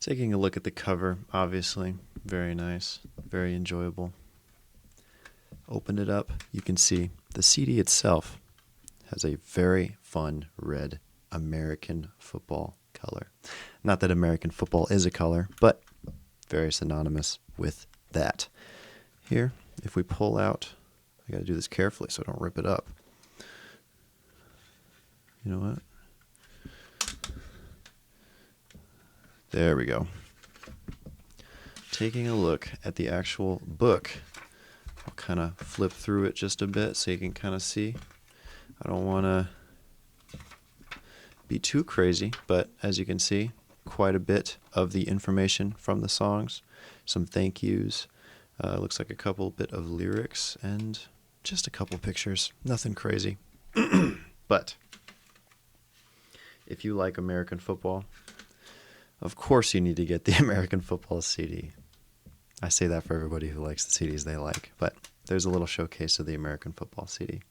Taking a look at the cover, obviously, very nice, very enjoyable. Open it up, you can see the CD itself has a very fun red American football color. Not that American football is a color, but very synonymous with that. Here, if we pull out, I gotta do this carefully so I don't rip it up. You know what? There we go. Taking a look at the actual book, I'll kind of flip through it just a bit so you can kind of see. I don't want to be too crazy, but as you can see, quite a bit of the information from the songs, some thank yous, looks like a couple bit of lyrics, and just a couple pictures. Nothing crazy. But if you like American football, of course you need to get the American football CD. I say that for everybody who likes the CDs they like, but there's a little showcase of the American football CD.